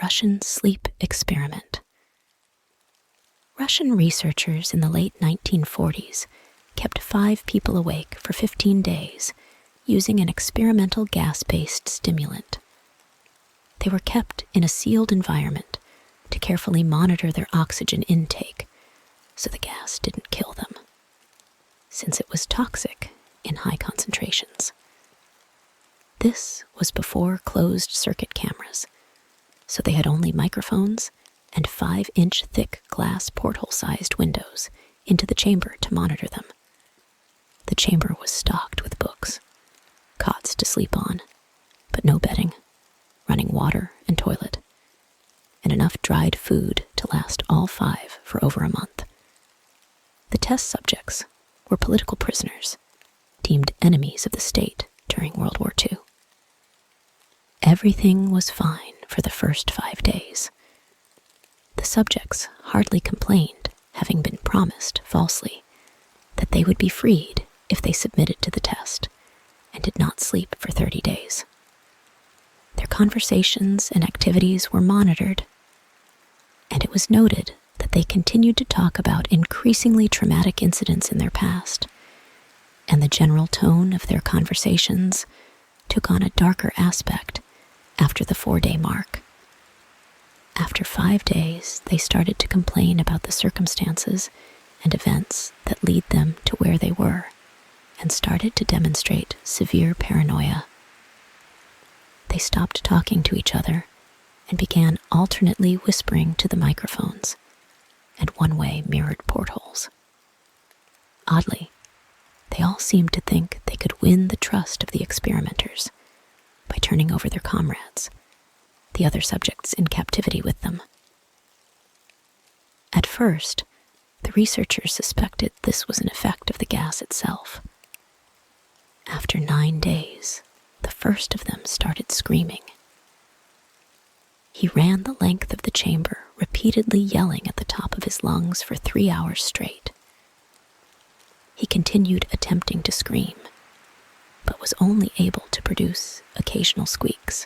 Russian sleep experiment. Russian researchers in the late 1940s kept 5 people awake for 15 days using an experimental gas-based stimulant. They were kept in a sealed environment to carefully monitor their oxygen intake so the gas didn't kill them, since it was toxic in high concentrations. This was before closed-circuit cameras, so they had only microphones and 5-inch thick glass porthole-sized windows into the chamber to monitor them. The chamber was stocked with books, cots to sleep on, but no bedding, running water and toilet, and enough dried food to last all 5 for over a month. The test subjects were political prisoners, deemed enemies of the state during World War II. Everything was fine for the first 5 days. The subjects hardly complained, having been promised falsely that they would be freed if they submitted to the test and did not sleep for 30 days. Their conversations and activities were monitored, and it was noted that they continued to talk about increasingly traumatic incidents in their past, and the general tone of their conversations took on a darker aspect after the 4-day mark. After 5 days, they started to complain about the circumstances and events that lead them to where they were, and started to demonstrate severe paranoia. They stopped talking to each other and began alternately whispering to the microphones and one-way mirrored portholes. Oddly, they all seemed to think they could win the trust of the experimenters by turning over their comrades, the other subjects in captivity with them. At first, the researchers suspected this was an effect of the gas itself. After 9 days, the first of them started screaming. He ran the length of the chamber, repeatedly yelling at the top of his lungs for 3 hours straight. He continued attempting to scream, but was only able to produce occasional squeaks.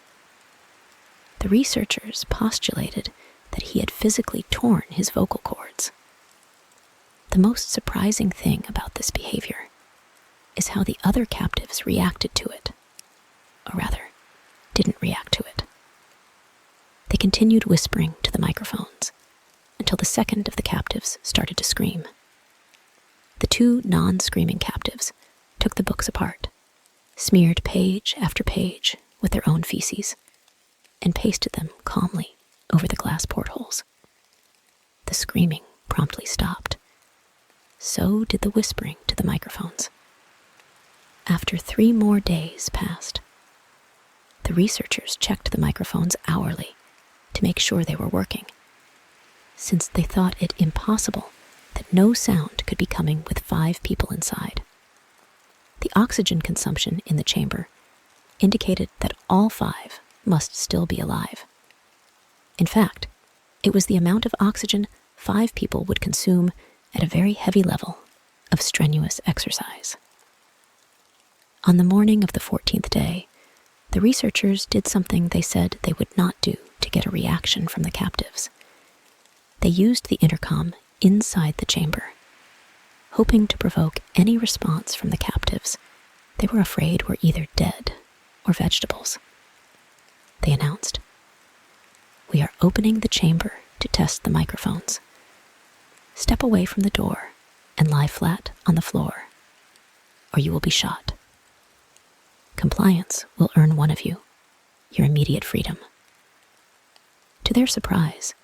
The researchers postulated that he had physically torn his vocal cords. The most surprising thing about this behavior is how the other captives reacted to it, or rather, didn't react to it. They continued whispering to the microphones until the second of the captives started to scream. The 2 non-screaming captives took the books apart, smeared page after page with their own feces, and pasted them calmly over the glass portholes. The screaming promptly stopped. So did the whispering to the microphones. After 3 more days passed, the researchers checked the microphones hourly to make sure they were working, since they thought it impossible that no sound could be coming with 5 people inside. The oxygen consumption in the chamber indicated that all 5 must still be alive. In fact, it was the amount of oxygen 5 people would consume at a very heavy level of strenuous exercise. On the morning of the 14th day, the researchers did something they said they would not do to get a reaction from the captives. They used the intercom inside the chamber, hoping to provoke any response from the captives they were afraid were either dead or vegetables. They announced, "We are opening the chamber to test the microphones. Step away from the door and lie flat on the floor, or you will be shot. Compliance will earn one of you your immediate freedom." To their surprise,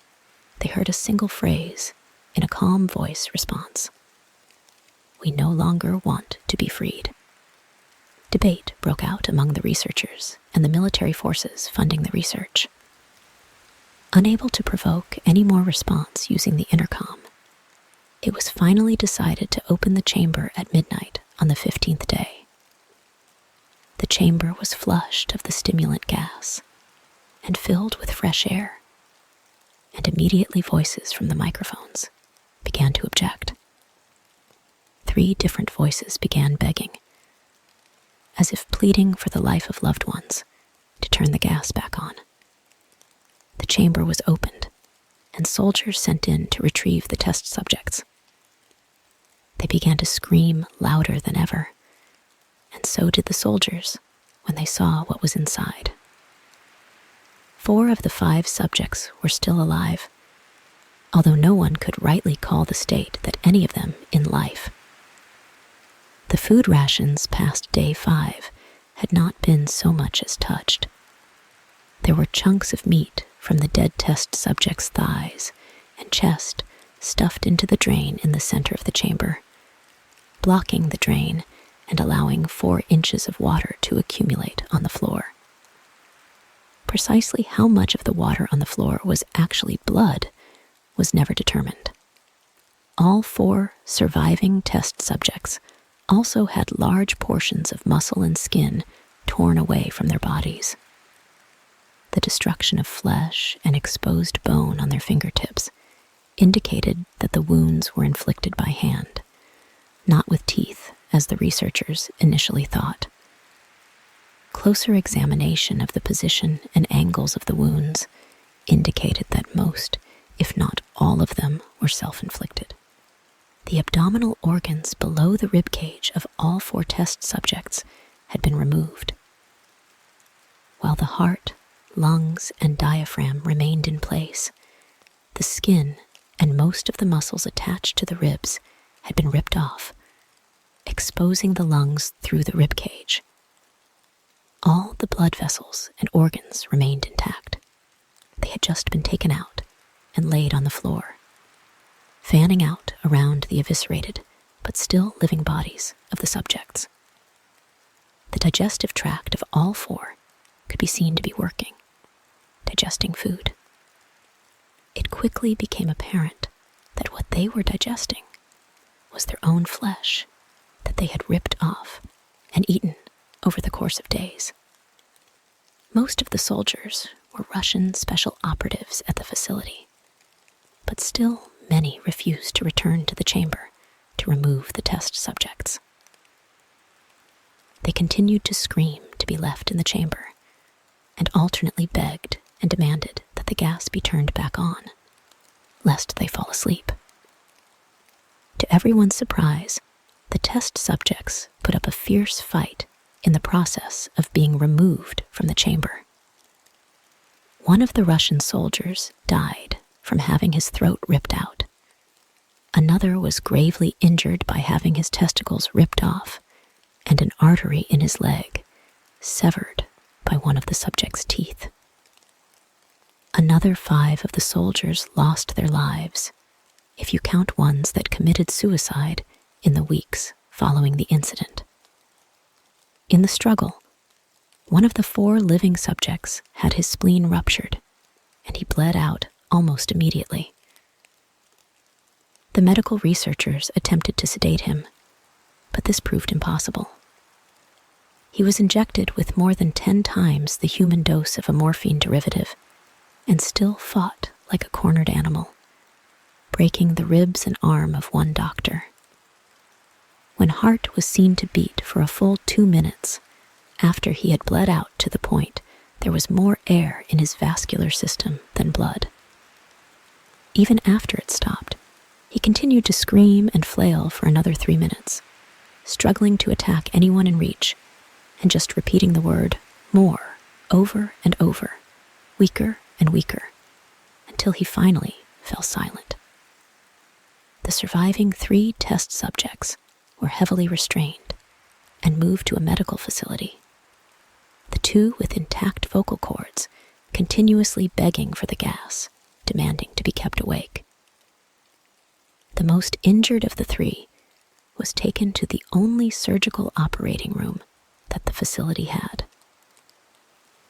they heard a single phrase in a calm voice response: "We no longer want to be freed." Debate broke out among the researchers and the military forces funding the research. Unable to provoke any more response using the intercom, it was finally decided to open the chamber at midnight on the 15th day. The chamber was flushed of the stimulant gas and filled with fresh air, and immediately voices from the microphones began to object. 3 different voices began begging, as if pleading for the life of loved ones, to turn the gas back on. the chamber was opened, and soldiers sent in to retrieve the test subjects. They began to scream louder than ever, and so did the soldiers when they saw what was inside. 4 of the 5 subjects were still alive, although no one could rightly call the state that any of them in life. The food rations past day 5 had not been so much as touched. There were chunks of meat from the dead test subject's thighs and chest stuffed into the drain in the center of the chamber, blocking the drain and allowing 4 inches of water to accumulate on the floor. Precisely how much of the water on the floor was actually blood was never determined. All 4 surviving test subjects also had large portions of muscle and skin torn away from their bodies. The destruction of flesh and exposed bone on their fingertips indicated that the wounds were inflicted by hand, not with teeth, as the researchers initially thought. Closer examination of the position and angles of the wounds indicated that most, if not all of them, were self-inflicted. The abdominal organs below the rib cage of all 4 test subjects had been removed, while the heart, lungs, and diaphragm remained in place. The skin and most of the muscles attached to the ribs had been ripped off, exposing the lungs through the rib cage. All the blood vessels and organs remained intact. They had just been taken out and laid on the floor, fanning out around the eviscerated but still living bodies of the subjects. The digestive tract of all 4 could be seen to be working, digesting food. It quickly became apparent that what they were digesting was their own flesh that they had ripped off and eaten over the course of days. Most of the soldiers were Russian special operatives at the facility, but still many refused to return to the chamber to remove the test subjects. They continued to scream to be left in the chamber and alternately begged and demanded that the gas be turned back on, lest they fall asleep. To everyone's surprise, the test subjects put up a fierce fight in the process of being removed from the chamber. One of the Russian soldiers died from having his throat ripped out. Another was gravely injured by having his testicles ripped off and an artery in his leg severed by one of the subject's teeth. Another 5 of the soldiers lost their lives, if you count ones that committed suicide in the weeks following the incident. In the struggle, one of the 4 living subjects had his spleen ruptured, and he bled out almost immediately. The medical researchers attempted to sedate him, but this proved impossible. He was injected with more than 10 times the human dose of a morphine derivative and still fought like a cornered animal, breaking the ribs and arm of one doctor. When heart was seen to beat for a full 2 minutes after he had bled out to the point there was more air in his vascular system than blood. Even after it stopped, he continued to scream and flail for another 3 minutes, struggling to attack anyone in reach and just repeating the word more over and over, weaker and weaker, until he finally fell silent. The surviving 3 test subjects were heavily restrained and moved to a medical facility. The 2 with intact vocal cords continuously begging for the gas, demanding to be kept awake. The most injured of the 3 was taken to the only surgical operating room that the facility had.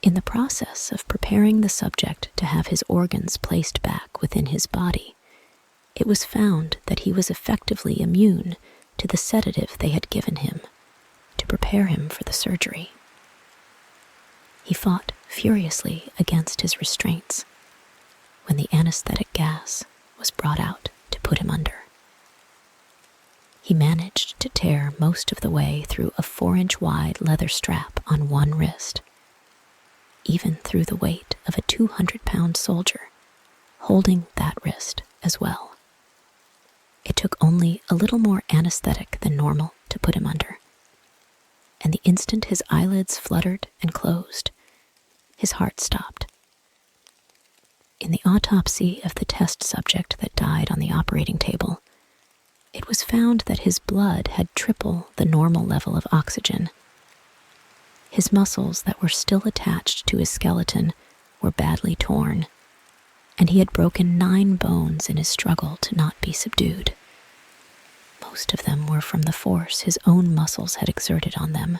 In the process of preparing the subject to have his organs placed back within his body, it was found that he was effectively immune to the sedative they had given him to prepare him for the surgery. He fought furiously against his restraints when the anesthetic gas was brought out to put him under. He managed to tear most of the way through a 4-inch wide leather strap on one wrist. even through the weight of a 200-pound soldier holding that wrist as well. It took only a little more anesthetic than normal to put him under, and the instant his eyelids fluttered and closed, his heart stopped. In the autopsy of the test subject that died on the operating table, it was found that his blood had triple the normal level of oxygen. His muscles that were still attached to his skeleton were badly torn, and he had broken 9 bones in his struggle to not be subdued. Most of them were from the force his own muscles had exerted on them.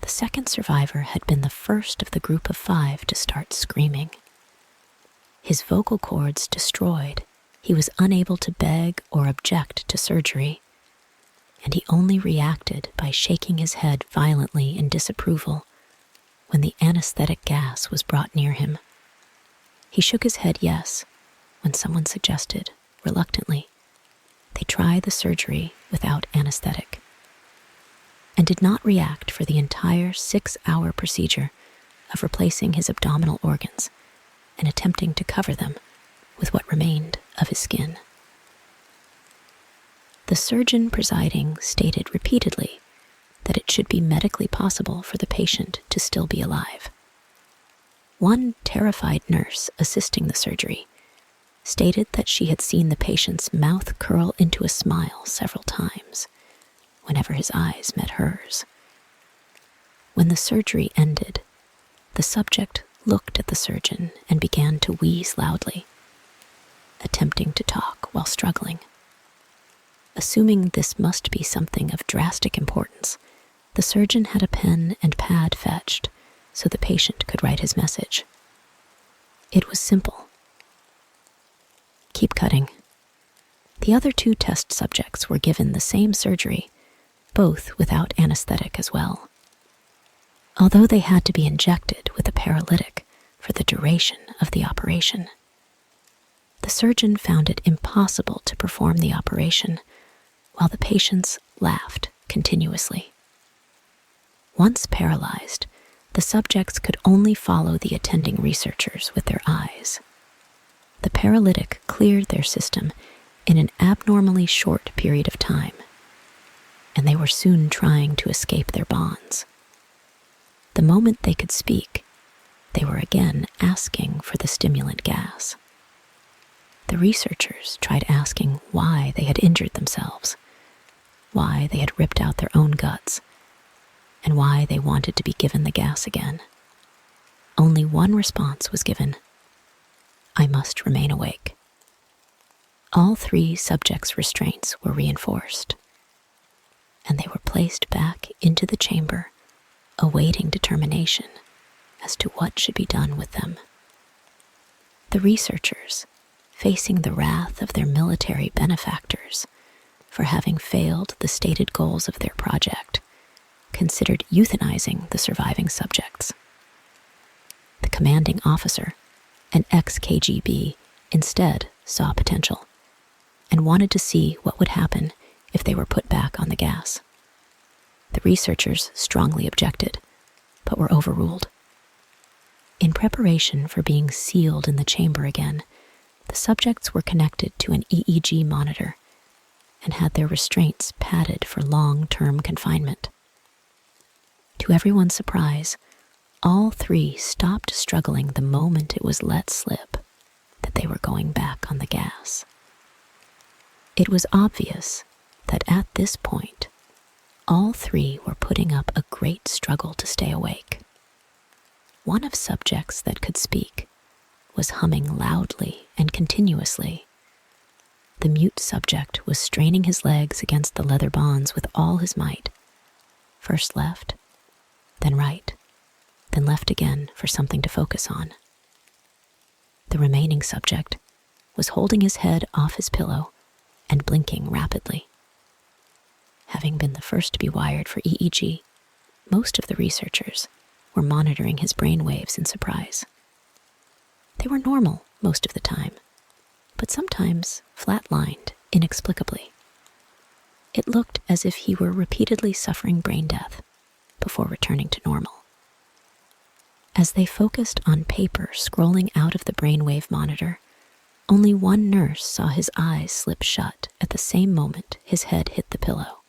The second survivor had been the first of the group of 5 to start screaming. His vocal cords destroyed, he was unable to beg or object to surgery, and he only reacted by shaking his head violently in disapproval when the anesthetic gas was brought near him. He shook his head yes when someone suggested, reluctantly, they try the surgery without anesthetic, and did not react for the entire 6-hour procedure of replacing his abdominal organs and attempting to cover them with what remained of his skin. The surgeon presiding stated repeatedly that it should be medically possible for the patient to still be alive. One terrified nurse assisting the surgery stated that she had seen the patient's mouth curl into a smile several times whenever his eyes met hers. When the surgery ended, the subject looked at the surgeon and began to wheeze loudly, attempting to talk while struggling. Assuming this must be something of drastic importance, the surgeon had a pen and pad fetched so the patient could write his message. It was simple. Keep cutting. The other 2 test subjects were given the same surgery, both without anesthetic as well. Although they had to be injected with a paralytic for the duration of the operation, the surgeon found it impossible to perform the operation while the patients laughed continuously. Once paralyzed, the subjects could only follow the attending researchers with their eyes. The paralytic cleared their system in an abnormally short period of time, and they were soon trying to escape their bonds. The moment they could speak, they were again asking for the stimulant gas. The researchers tried asking why they had injured themselves, why they had ripped out their own guts, and why they wanted to be given the gas again. Only one response was given: I must remain awake. All 3 subjects' restraints were reinforced, and they were placed back into the chamber, awaiting determination as to what should be done with them. The researchers, facing the wrath of their military benefactors for having failed the stated goals of their project, considered euthanizing the surviving subjects. The commanding officer, an ex-KGB, instead saw potential and wanted to see what would happen if they were put back on the gas. The researchers strongly objected, but were overruled. In preparation for being sealed in the chamber again, the subjects were connected to an EEG monitor and had their restraints padded for long-term confinement. To everyone's surprise, all 3 stopped struggling the moment it was let slip that they were going back on the gas. It was obvious that at this point, all 3 were putting up a great struggle to stay awake. One of subjects that could speak was humming loudly and continuously. The mute subject was straining his legs against the leather bonds with all his might, first left, then right, then left again for something to focus on. The remaining subject was holding his head off his pillow and blinking rapidly. Having been the first to be wired for EEG, most of the researchers were monitoring his brain waves in surprise. They were normal most of the time, but sometimes flat-lined inexplicably. It looked as if he were repeatedly suffering brain death before returning to normal. As they focused on paper scrolling out of the brainwave monitor, only one nurse saw his eyes slip shut at the same moment his head hit the pillow.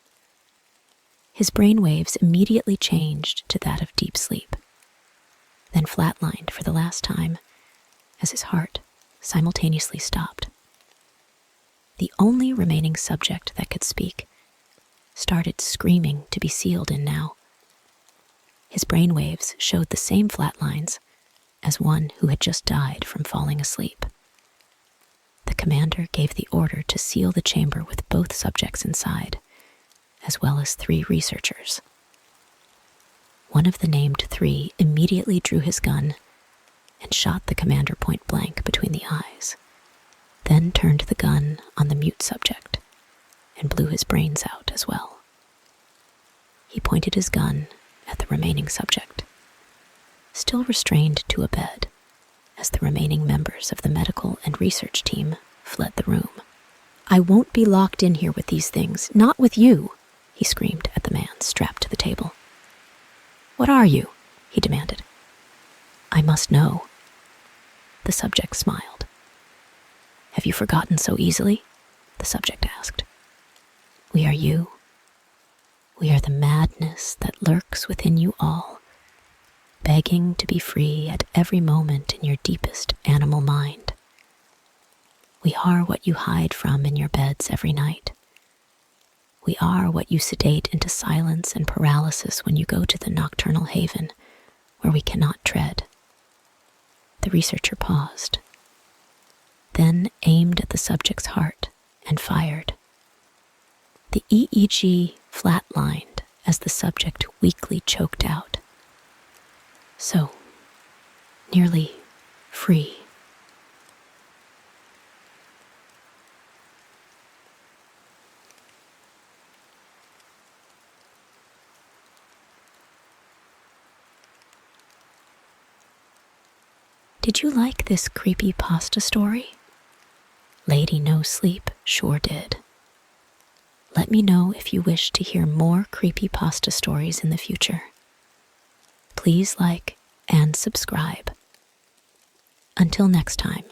His brainwaves immediately changed to that of deep sleep, then flatlined for the last time as his heart simultaneously stopped. The only remaining subject that could speak started screaming to be sealed in now. His brainwaves showed the same flat lines as one who had just died from falling asleep. The commander gave the order to seal the chamber with both subjects inside, as well as 3 researchers. One of the named 3 immediately drew his gun and shot the commander point blank between the eyes, then turned the gun on the mute subject and blew his brains out as well. He pointed his gun at the remaining subject, still restrained to a bed, as the remaining members of the medical and research team fled the room. "I won't be locked in here with these things, not with you," he screamed at the man strapped to the table. "What are you?" he demanded. "I must know." The subject smiled. "Have you forgotten so easily?" the subject asked. "We are you. We are the madness that lurks within you all, begging to be free at every moment in your deepest animal mind. We are what you hide from in your beds every night. We are what you sedate into silence and paralysis when you go to the nocturnal haven where we cannot tread." The researcher paused, then aimed at the subject's heart and fired. The EEG flatlined as the subject weakly choked out. So, nearly free. Did you like this creepypasta story? Lady NoSleep sure did. Let me know if you wish to hear more creepypasta stories in the future. Please like and subscribe. Until next time.